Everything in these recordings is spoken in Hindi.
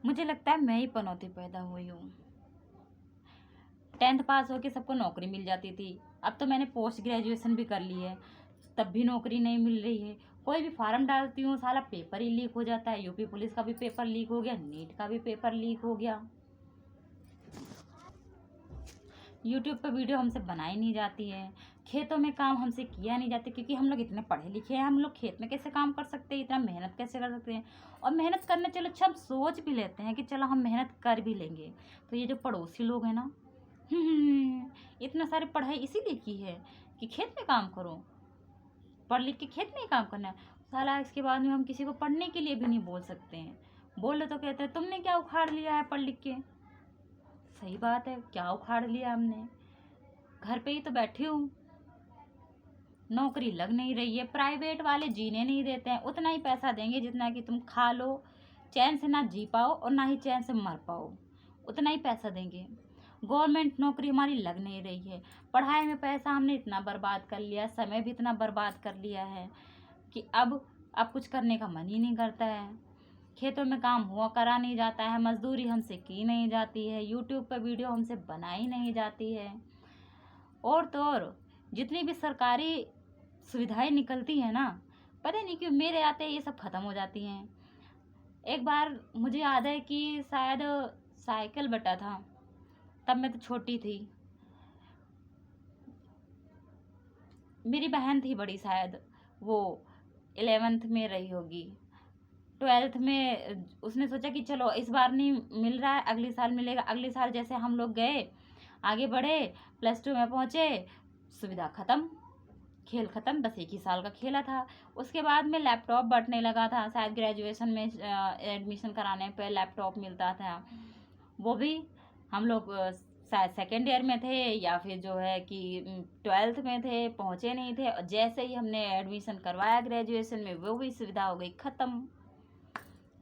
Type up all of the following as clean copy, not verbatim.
मुझे लगता है मैं ही पनौती पैदा हुई हूँ। 10th पास होके सबको नौकरी मिल जाती थी। अब तो मैंने पोस्ट ग्रेजुएशन भी कर ली है, तब भी नौकरी नहीं मिल रही है। कोई भी फार्म डालती हूँ साला पेपर ही लीक हो जाता है। यूपी पुलिस का भी पेपर लीक हो गया, नीट का भी पेपर लीक हो गया। यूट्यूब पे वीडियो हमसे बनाई नहीं जाती है। खेतों में काम हमसे किया नहीं जाता, क्योंकि हम लोग इतने पढ़े लिखे हैं। हम लोग खेत में कैसे काम कर सकते हैं, इतना मेहनत कैसे कर सकते हैं। और मेहनत करने चलो, अच्छा हम सोच भी लेते हैं कि चलो हम मेहनत कर भी लेंगे, तो ये जो पड़ोसी लोग हैं ना, इतना सारी पढ़ाई इसीलिए की है कि खेत में काम करो, पढ़ लिख के खेत में ही काम करना है। साला इसके बाद में हम किसी को पढ़ने के लिए भी नहीं बोल सकते हैं। बोले तो कहते हैं तुमने क्या उखाड़ लिया है पढ़ लिख के। सही बात है, क्या उखाड़ लिया हमने, घर पे ही तो बैठी हूँ। नौकरी लग नहीं रही है, प्राइवेट वाले जीने नहीं देते हैं। उतना ही पैसा देंगे जितना कि तुम खा लो, चैन से ना जी पाओ और ना ही चैन से मर पाओ, उतना ही पैसा देंगे। गवर्नमेंट नौकरी हमारी लग नहीं रही है। पढ़ाई में पैसा हमने इतना बर्बाद कर लिया, समय भी इतना बर्बाद कर लिया है कि अब कुछ करने का मन ही नहीं करता है। खेतों में काम हुआ करा नहीं जाता है, मजदूरी हमसे की नहीं जाती है, यूट्यूब पर वीडियो हमसे बनाई नहीं जाती है। और तो और जितनी भी सरकारी सुविधाएं निकलती हैं ना, पता नहीं क्यों मेरे आते ये सब ख़त्म हो जाती हैं। एक बार मुझे याद है कि शायद साइकिल बटा था, तब मैं तो छोटी थी। मेरी बहन थी बड़ी, शायद वो 11th में रही होगी, 12th में। उसने सोचा कि चलो इस बार नहीं मिल रहा है, अगले साल मिलेगा। अगले साल जैसे हम लोग गए, आगे बढ़े, +2 में पहुँचे, सुविधा ख़त्म, खेल ख़त्म। बस एक ही साल का खेला था। उसके बाद में लैपटॉप बंटने लगा था, शायद ग्रेजुएशन में एडमिशन कराने पे लैपटॉप मिलता था। वो भी हम लोग शायद सेकेंड ईयर में थे या फिर जो है कि 12th में थे, पहुँचे नहीं थे। और जैसे ही हमने एडमिशन करवाया ग्रेजुएशन में, वो भी सुविधा हो गई ख़त्म,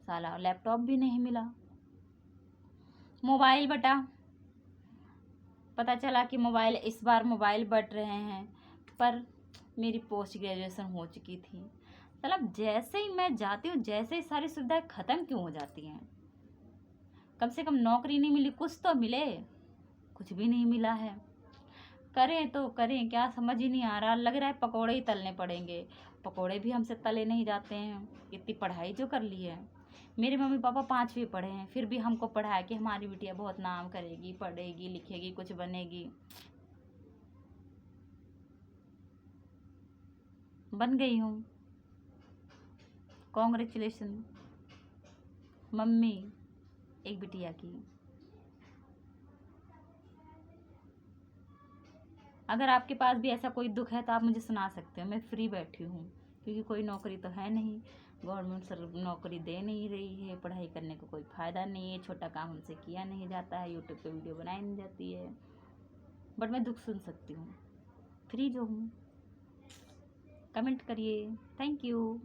साला लैपटॉप भी नहीं मिला। मोबाइल बटा, पता चला कि मोबाइल इस बार मोबाइल बट रहे हैं, पर मेरी पोस्ट ग्रेजुएशन हो चुकी थी। मतलब जैसे ही मैं जाती हूँ, जैसे ही सारी सुविधाएं ख़त्म क्यों हो जाती हैं। कम से कम नौकरी नहीं मिली, कुछ तो मिले, कुछ भी नहीं मिला है। करें तो करें क्या, समझ ही नहीं आ रहा। लग रहा है पकोड़े ही तलने पड़ेंगे, पकोड़े भी हमसे तले नहीं जाते हैं। इतनी पढ़ाई जो कर ली है, मेरे मम्मी पापा 5वीं पढ़े हैं, फिर भी हमको पढ़ाया कि हमारी बिटिया बहुत नाम करेगी, पढ़ेगी लिखेगी, कुछ बनेगी। बन गई हूँ, कॉन्ग्रेचुलेशन मम्मी एक बिटिया की। अगर आपके पास भी ऐसा कोई दुख है तो आप मुझे सुना सकते हो, मैं फ्री बैठी हूँ, क्योंकि कोई नौकरी तो है नहीं, गवर्नमेंट सर नौकरी दे नहीं रही है। पढ़ाई करने का कोई फ़ायदा नहीं है, छोटा काम हमसे किया नहीं जाता है, यूट्यूब पे वीडियो बनाई नहीं जाती है। बट मैं दुख सुन सकती हूँ, फ्री जो हूँ। कमेंट करिए। Thank you.